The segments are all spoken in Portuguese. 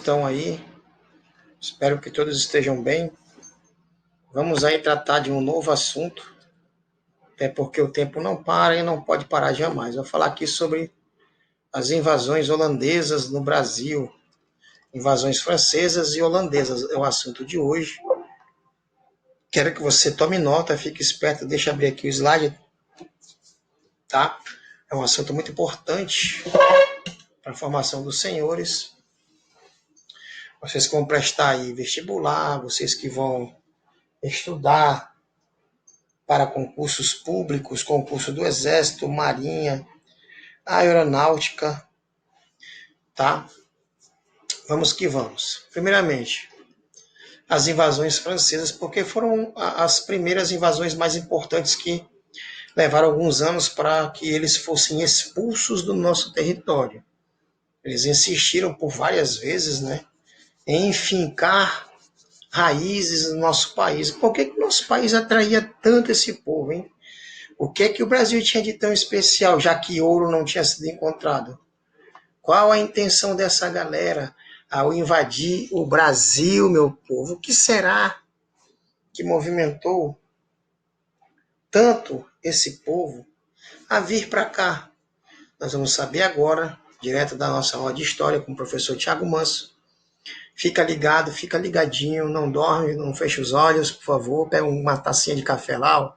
Estão aí, espero que todos estejam bem. Vamos aí tratar de um novo assunto, até porque o tempo não para e não pode parar jamais. Vou falar aqui sobre as invasões holandesas no Brasil, invasões francesas e holandesas é o assunto de hoje. Quero que você tome nota, fique esperto, deixa eu abrir aqui o slide, tá? É um assunto muito importante para a formação dos senhores. Vocês que vão prestar aí vestibular, vocês que vão estudar para concursos públicos, concurso do Exército, Marinha, Aeronáutica, tá? Vamos que vamos. Primeiramente, as invasões francesas, porque foram as primeiras invasões mais importantes que levaram alguns anos para que eles fossem expulsos do nosso território. Eles insistiram por várias vezes, né, em fincar raízes no nosso país. Por que o nosso país atraía tanto esse povo, hein? O que o Brasil tinha de tão especial, já que ouro não tinha sido encontrado? Qual a intenção dessa galera ao invadir o Brasil, meu povo? O que será que movimentou tanto esse povo a vir para cá? Nós vamos saber agora, direto da nossa aula de história com o professor Tiago Manso. Fica ligado, fica ligadinho, não dorme, não fecha os olhos, por favor. Pega uma tacinha de café lá, ó,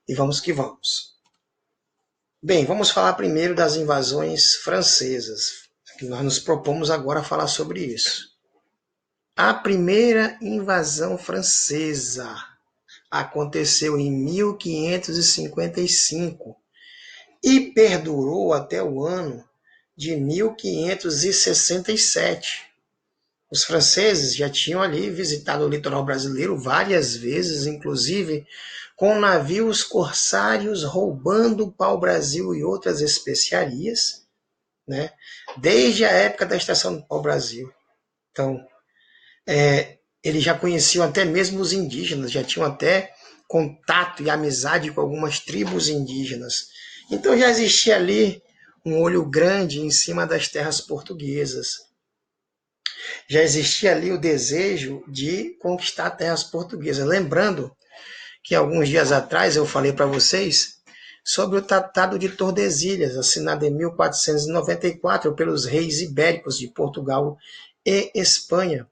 e vamos que vamos. Bem, vamos falar primeiro das invasões francesas, que nós nos propomos agora a falar sobre isso. A primeira invasão francesa aconteceu em 1555 e perdurou até o ano de 1567. Os franceses já tinham ali visitado o litoral brasileiro várias vezes, inclusive com navios corsários roubando o pau-brasil e outras especiarias, né? Desde a época da Estação do Pau-Brasil. Então, eles já conheciam até mesmo os indígenas, já tinham até contato e amizade com algumas tribos indígenas. Então já existia ali um olho grande em cima das terras portuguesas. Já existia ali o desejo de conquistar terras portuguesas. Lembrando que alguns dias atrás eu falei para vocês sobre o Tratado de Tordesilhas, assinado em 1494 pelos reis ibéricos de Portugal e Espanha.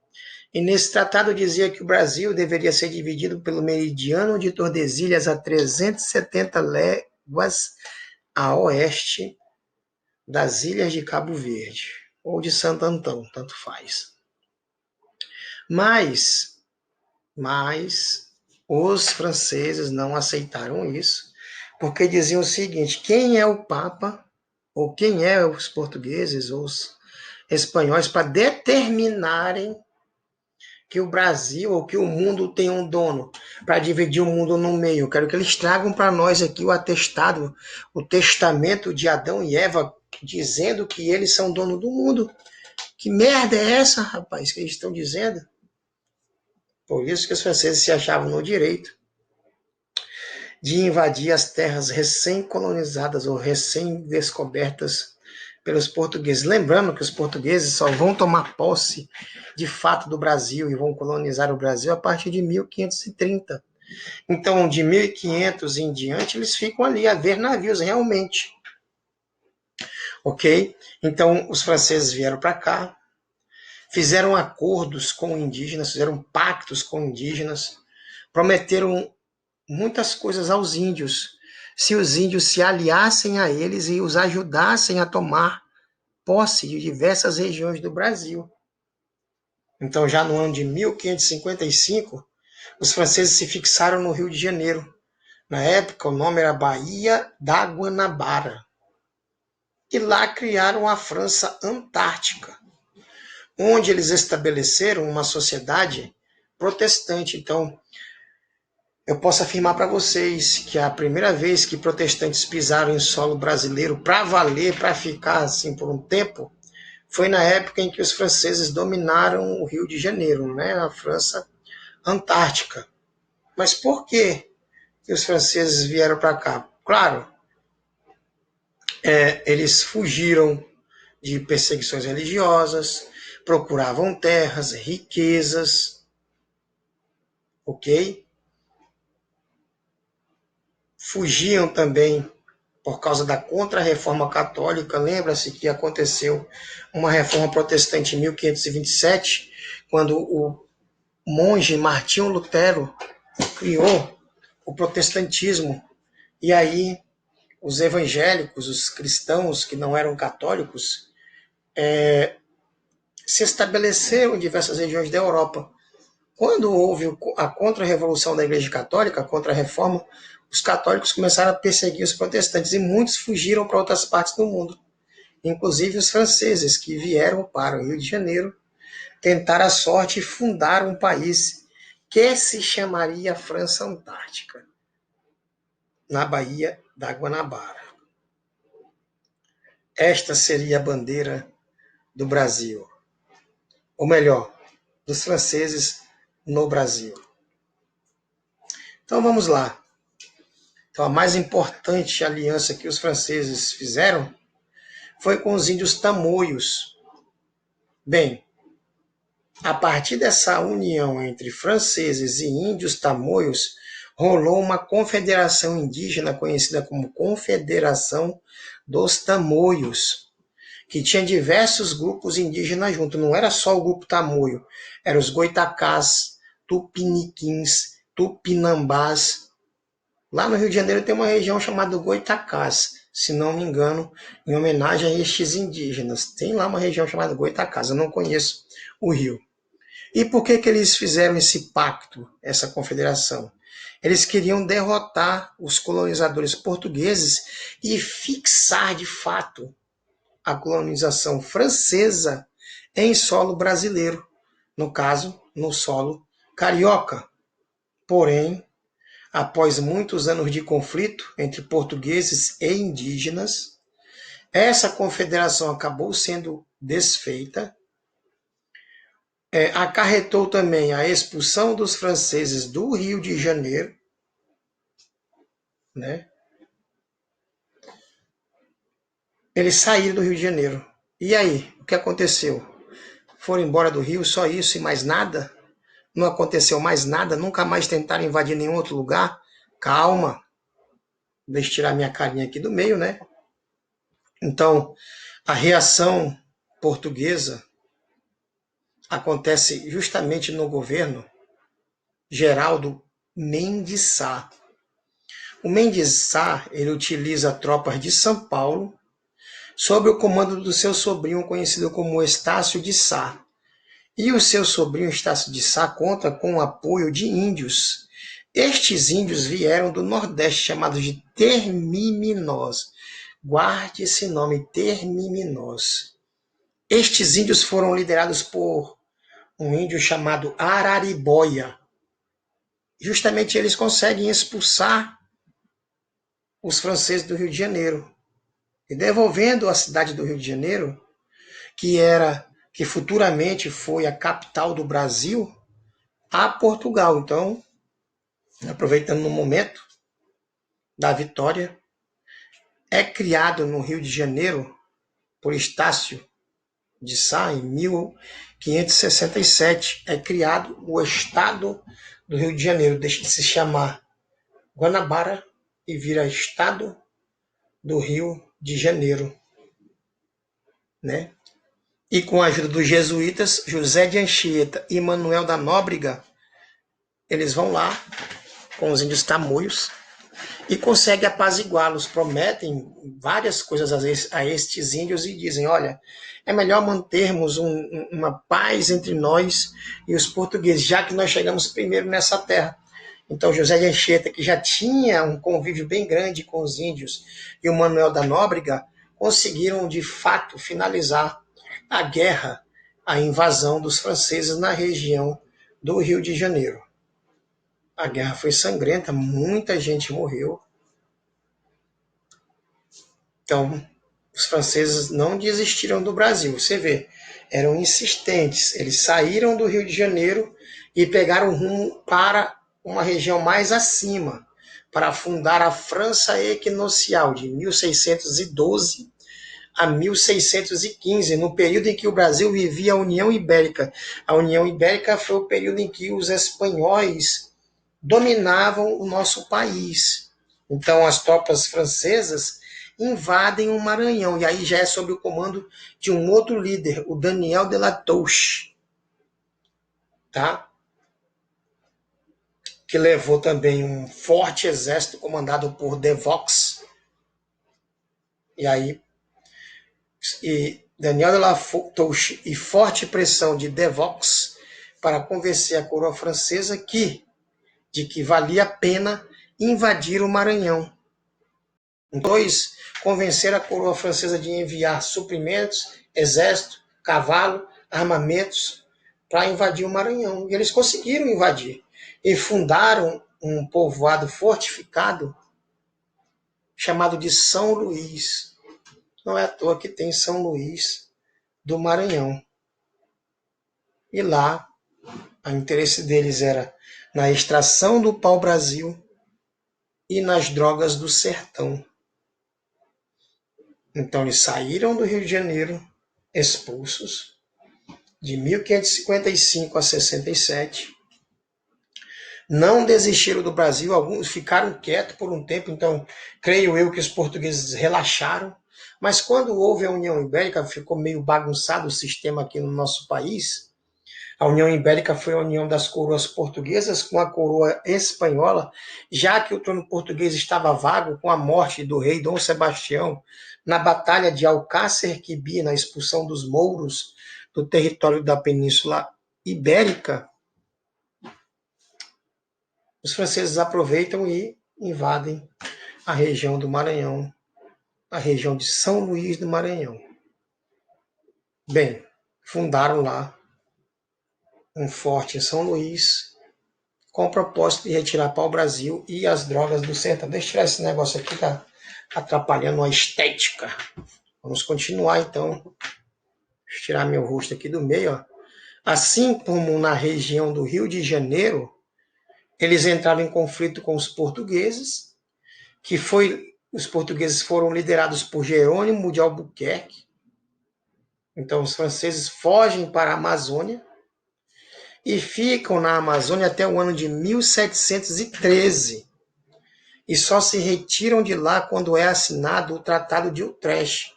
E nesse tratado dizia que o Brasil deveria ser dividido pelo meridiano de Tordesilhas a 370 léguas a oeste das ilhas de Cabo Verde, ou de Santo Antão, tanto faz. Mas os franceses não aceitaram isso, porque diziam o seguinte: quem é o Papa, ou quem é os portugueses, ou os espanhóis, para determinarem que o Brasil ou que o mundo tem um dono, para dividir o mundo no meio? Eu quero que eles tragam para nós aqui o atestado, o testamento de Adão e Eva, dizendo que eles são dono do mundo. Que merda é essa, rapaz, que eles estão dizendo? Por isso que os franceses se achavam no direito de invadir as terras recém-colonizadas ou recém-descobertas pelos portugueses. Lembrando que os portugueses só vão tomar posse de fato do Brasil e vão colonizar o Brasil a partir de 1530. Então, de 1500 em diante, eles ficam ali a ver navios realmente. Ok? Então, os franceses vieram para cá, fizeram acordos com indígenas, fizeram pactos com indígenas, prometeram muitas coisas aos índios, se os índios se aliassem a eles e os ajudassem a tomar posse de diversas regiões do Brasil. Então, já no ano de 1555, os franceses se fixaram no Rio de Janeiro. Na época, o nome era Baía da Guanabara. E lá criaram a França Antártica, onde eles estabeleceram uma sociedade protestante. Então, eu posso afirmar para vocês que a primeira vez que protestantes pisaram em solo brasileiro para valer, para ficar assim por um tempo, foi na época em que os franceses dominaram o Rio de Janeiro, né, a França Antártica. Mas por que os franceses vieram para cá? Claro, eles fugiram de perseguições religiosas, procuravam terras, riquezas, ok? Fugiam também por causa da contra-reforma católica. Lembra-se que aconteceu uma reforma protestante em 1527, quando o monge Martinho Lutero criou o protestantismo. E aí os evangélicos, os cristãos que não eram católicos, se estabeleceram em diversas regiões da Europa. Quando houve a contra-revolução da Igreja Católica, a contra-reforma, os católicos começaram a perseguir os protestantes e muitos fugiram para outras partes do mundo, inclusive os franceses, que vieram para o Rio de Janeiro tentar a sorte e fundar um país que se chamaria França Antártica, na Baía da Guanabara. Esta seria a bandeira do Brasil, ou melhor, dos franceses no Brasil. Então vamos lá. Então a mais importante aliança que os franceses fizeram foi com os índios tamoios. Bem, a partir dessa união entre franceses e índios tamoios, rolou uma confederação indígena conhecida como Confederação dos Tamoios, que tinha diversos grupos indígenas junto. Não era só o grupo tamoio, eram os goitacás, tupiniquins, tupinambás. Lá no Rio de Janeiro tem uma região chamada Goitacás, se não me engano, em homenagem a estes indígenas. Tem lá uma região chamada Goitacás, eu não conheço o Rio. E por que eles fizeram esse pacto, essa confederação? Eles queriam derrotar os colonizadores portugueses e fixar, de fato, a colonização francesa em solo brasileiro, no caso, no solo carioca. Porém, após muitos anos de conflito entre portugueses e indígenas, essa confederação acabou sendo desfeita. Acarretou também a expulsão dos franceses do Rio de Janeiro, né? Eles saíram do Rio de Janeiro. E aí, o que aconteceu? Foram embora do Rio, só isso e mais nada? Não aconteceu mais nada? Nunca mais tentaram invadir nenhum outro lugar? Calma. Deixa eu tirar minha carinha aqui do meio, né? Então, a reação portuguesa acontece justamente no governo Geraldo Mendes Sá. O Mendes Sá, ele utiliza tropas de São Paulo sob o comando do seu sobrinho conhecido como Estácio de Sá. E o seu sobrinho Estácio de Sá conta com o apoio de índios. Estes índios vieram do Nordeste, chamados de Termiminós. Guarde esse nome, Termiminós. Estes índios foram liderados por um índio chamado Araribóia. Justamente eles conseguem expulsar os franceses do Rio de Janeiro e devolvendo a cidade do Rio de Janeiro, que futuramente foi a capital do Brasil, a Portugal. Então, aproveitando no momento da vitória, é criado no Rio de Janeiro por Estácio de Sá, em 1567, é criado o Estado do Rio de Janeiro. Deixa de se chamar Guanabara e vira Estado do Rio de Janeiro, né? E com a ajuda dos jesuítas, José de Anchieta e Manuel da Nóbrega, eles vão lá com os índios tamoios e conseguem apaziguá-los, prometem várias coisas a estes índios e dizem, olha, é melhor mantermos uma paz entre nós e os portugueses, já que nós chegamos primeiro nessa terra. Então José de Anchieta, que já tinha um convívio bem grande com os índios, e o Manuel da Nóbrega, conseguiram de fato finalizar a guerra, a invasão dos franceses na região do Rio de Janeiro. A guerra foi sangrenta, muita gente morreu. Então, os franceses não desistiram do Brasil. Você vê, eram insistentes. Eles saíram do Rio de Janeiro e pegaram rumo para uma região mais acima, para fundar a França Equinocial, de 1612 a 1615, no período em que o Brasil vivia a União Ibérica. A União Ibérica foi o período em que os espanhóis dominavam o nosso país. Então, as tropas francesas invadem o Maranhão, e aí já é sob o comando de um outro líder, o Daniel de la Touche, tá? Que levou também um forte exército comandado por De Vaux. E Daniel de la Touche e forte pressão de De Vaux para convencer a coroa francesa de que valia a pena invadir o Maranhão. Dois, convencer a coroa francesa de enviar suprimentos, exército, cavalo, armamentos para invadir o Maranhão. E eles conseguiram invadir. E fundaram um povoado fortificado chamado de São Luís. Não é à toa que tem São Luís do Maranhão. E lá, o interesse deles era na extração do pau-brasil e nas drogas do sertão. Então, eles saíram do Rio de Janeiro, expulsos, de 1555 a 67. Não desistiram do Brasil, alguns ficaram quietos por um tempo, então, creio eu que os portugueses relaxaram. Mas quando houve a União Ibérica, ficou meio bagunçado o sistema aqui no nosso país. A União Ibérica foi a união das coroas portuguesas com a coroa espanhola, já que o trono português estava vago com a morte do rei Dom Sebastião na Batalha de Alcácer Quibir, na expulsão dos mouros do território da Península Ibérica. Os franceses aproveitam e invadem a região do Maranhão, a região de São Luís do Maranhão. Bem, fundaram lá um forte em São Luís, com o propósito de retirar pau-brasil e as drogas do sertão. Deixa eu tirar esse negócio aqui, tá atrapalhando a estética. Vamos continuar, então. Deixa eu tirar meu rosto aqui do meio. Ó. Assim como na região do Rio de Janeiro, eles entraram em conflito com os portugueses, os portugueses foram liderados por Jerônimo de Albuquerque. Então, os franceses fogem para a Amazônia, e ficam na Amazônia até o ano de 1713. E só se retiram de lá quando é assinado o Tratado de Utrecht.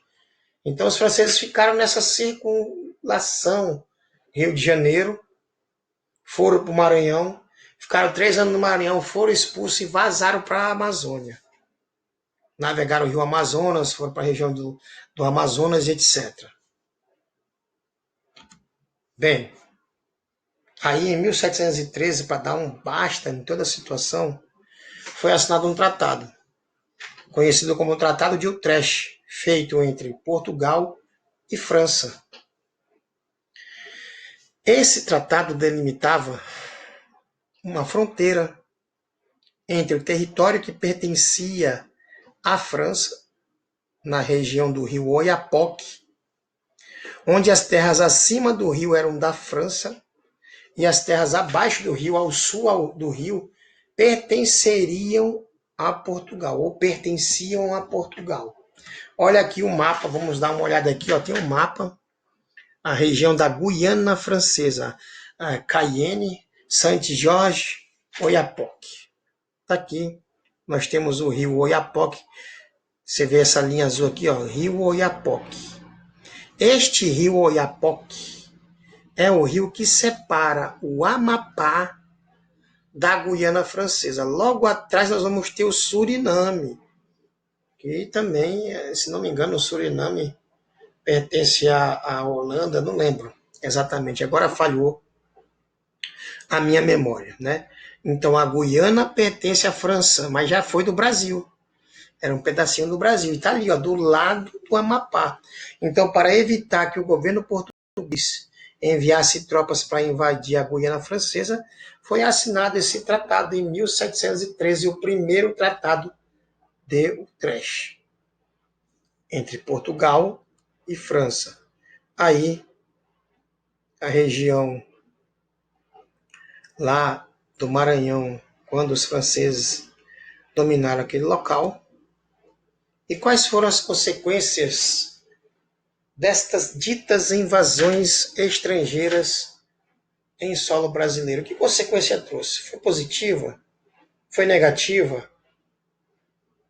Então os franceses ficaram nessa circunlação. Rio de Janeiro, foram para o Maranhão, ficaram 3 anos no Maranhão, foram expulsos e vazaram para a Amazônia. Navegaram o rio Amazonas, foram para a região do Amazonas, etc. Bem, aí, em 1713, para dar um basta em toda a situação, foi assinado um tratado, conhecido como o Tratado de Utrecht, feito entre Portugal e França. Esse tratado delimitava uma fronteira entre o território que pertencia à França, na região do rio Oiapoque, onde as terras acima do rio eram da França, e as terras abaixo do rio, ao sul do rio, pertenceriam a Portugal, ou pertenciam a Portugal. Olha aqui o mapa, vamos dar uma olhada aqui, ó, tem um mapa, a região da Guiana Francesa, Cayenne, Saint-Georges, Oiapoque. Está aqui, nós temos o rio Oiapoque, você vê essa linha azul aqui, ó, rio Oiapoque. Este rio Oiapoque é o rio que separa o Amapá da Guiana Francesa. Logo atrás nós vamos ter o Suriname, que também, se não me engano, o Suriname pertence à Holanda, não lembro exatamente, agora falhou a minha memória, né? Então a Guiana pertence à França, mas já foi do Brasil. Era um pedacinho do Brasil, e está ali, ó, do lado do Amapá. Então, para evitar que o governo português enviasse tropas para invadir a Guiana Francesa, foi assinado esse tratado em 1713, o primeiro tratado de Utrecht, entre Portugal e França. Aí, a região lá do Maranhão, quando os franceses dominaram aquele local. E quais foram as consequências destas ditas invasões estrangeiras em solo brasileiro? Que consequência trouxe? Foi positiva? Foi negativa?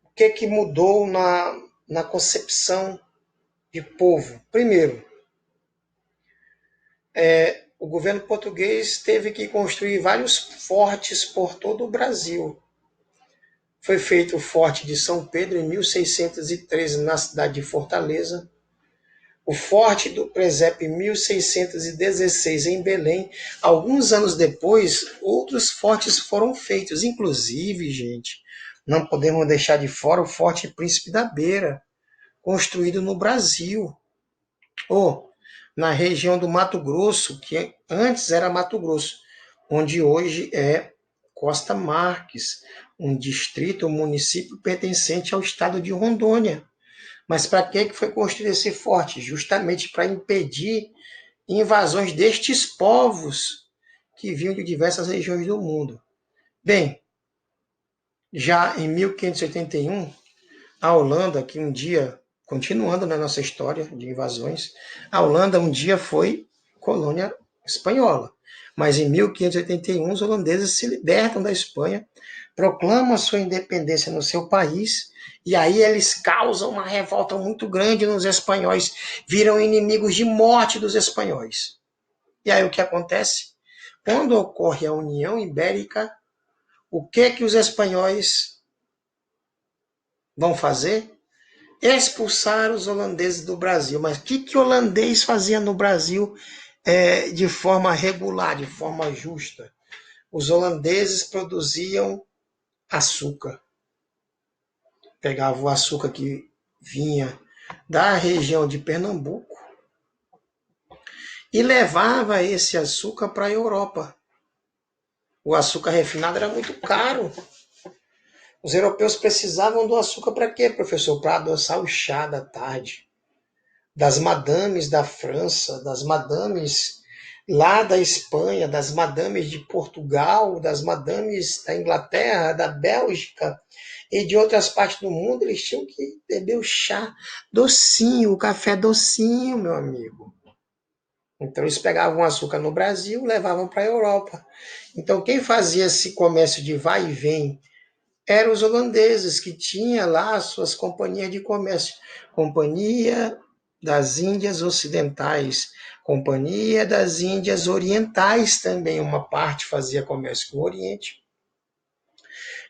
O que mudou na concepção de povo? Primeiro, o governo português teve que construir vários fortes por todo o Brasil. Foi feito o Forte de São Pedro em 1613 na cidade de Fortaleza, o Forte do Presépio em 1616 em Belém. Alguns anos depois, outros fortes foram feitos, inclusive, gente, não podemos deixar de fora o Forte Príncipe da Beira, construído no Brasil, ou na região do Mato Grosso, que antes era Mato Grosso, onde hoje é Costa Marques, um distrito, um município pertencente ao estado de Rondônia. Mas para que foi construído esse forte? Justamente para impedir invasões destes povos que vinham de diversas regiões do mundo. Bem, já em 1581, a Holanda, que um dia, continuando na nossa história de invasões, a Holanda um dia foi colônia espanhola. Mas em 1581, os holandeses se libertam da Espanha, proclamam a sua independência no seu país, e aí eles causam uma revolta muito grande nos espanhóis, viram inimigos de morte dos espanhóis. E aí o que acontece? Quando ocorre a União Ibérica, o que os espanhóis vão fazer? Expulsar os holandeses do Brasil. Mas o que o holandês fazia no Brasil de forma regular, de forma justa? Os holandeses produziam açúcar. Pegavam o açúcar que vinha da região de Pernambuco e levava esse açúcar para a Europa. O açúcar refinado era muito caro. Os europeus precisavam do açúcar para quê, professor? Para adoçar o chá da tarde. Das madames da França, das madames lá da Espanha, das madames de Portugal, das madames da Inglaterra, da Bélgica e de outras partes do mundo, eles tinham que beber o chá docinho, o café docinho, meu amigo. Então eles pegavam açúcar no Brasil, levavam para a Europa. Então quem fazia esse comércio de vai e vem eram os holandeses, que tinham lá as suas companhias de comércio. Companhia das Índias Ocidentais, Companhia das Índias Orientais também, uma parte fazia comércio com o Oriente,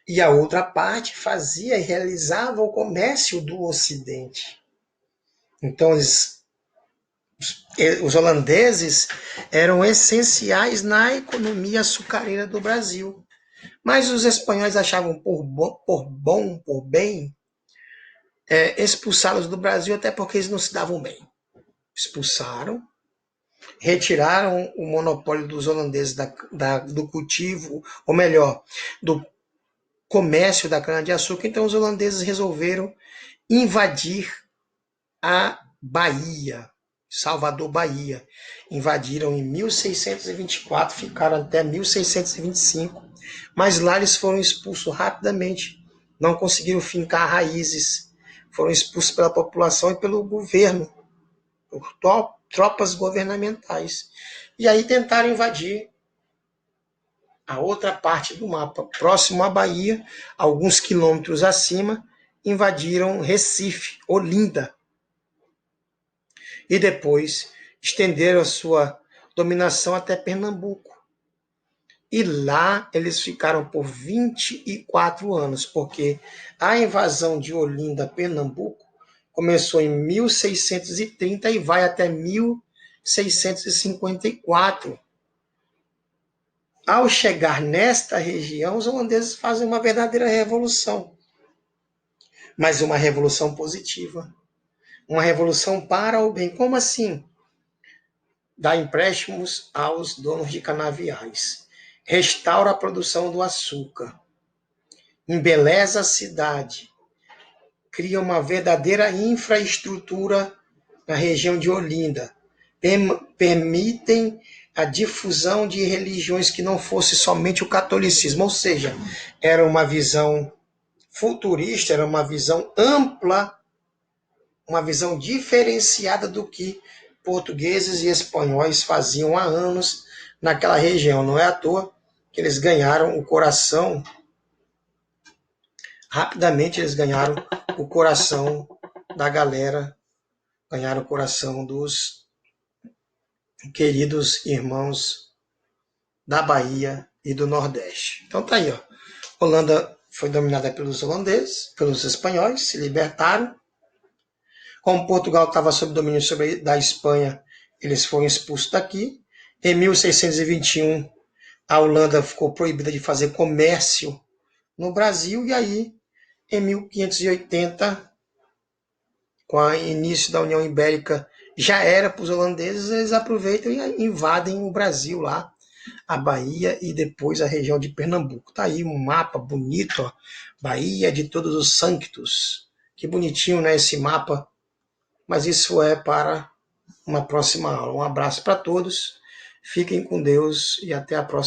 e a outra parte fazia e realizava o comércio do Ocidente. Então, os holandeses eram essenciais na economia açucareira do Brasil. Mas os espanhóis achavam por bem, expulsá-los do Brasil, até porque eles não se davam bem. Expulsaram, retiraram o monopólio dos holandeses do cultivo, ou melhor, do comércio da cana-de-açúcar. Então os holandeses resolveram invadir a Bahia, Salvador, Bahia. Invadiram em 1624, ficaram até 1625, mas lá eles foram expulsos rapidamente, não conseguiram fincar raízes, foram expulsos pela população e pelo governo, por tropas governamentais. E aí tentaram invadir a outra parte do mapa, próximo à Bahia, alguns quilômetros acima, invadiram Recife, Olinda, e depois estenderam a sua dominação até Pernambuco. E lá eles ficaram por 24 anos, porque a invasão de Olinda a Pernambuco começou em 1630 e vai até 1654. Ao chegar nesta região, os holandeses fazem uma verdadeira revolução, mas uma revolução positiva, uma revolução para o bem. Como assim? Dá empréstimos aos donos de canaviais, restaura a produção do açúcar, embeleza a cidade, cria uma verdadeira infraestrutura na região de Olinda, permitem a difusão de religiões que não fosse somente o catolicismo, ou seja, era uma visão futurista, era uma visão ampla uma visão diferenciada do que portugueses e espanhóis faziam há anos naquela região. Não é à toa que eles ganharam o coração, rapidamente eles ganharam o coração da galera, ganharam o coração dos queridos irmãos da Bahia e do Nordeste. Então tá aí, ó. Holanda foi dominada pelos holandeses, pelos espanhóis, se libertaram. Como Portugal estava sob domínio da Espanha, eles foram expulsos daqui. Em 1621, a Holanda ficou proibida de fazer comércio no Brasil, e aí, em 1580, com o início da União Ibérica, já era para os holandeses, eles aproveitam e invadem o Brasil lá, a Bahia e depois a região de Pernambuco. Tá aí um mapa bonito, ó. Bahia de Todos os Santos. Que bonitinho, né, esse mapa. Mas isso é para uma próxima aula. Um abraço para todos, fiquem com Deus e até a próxima.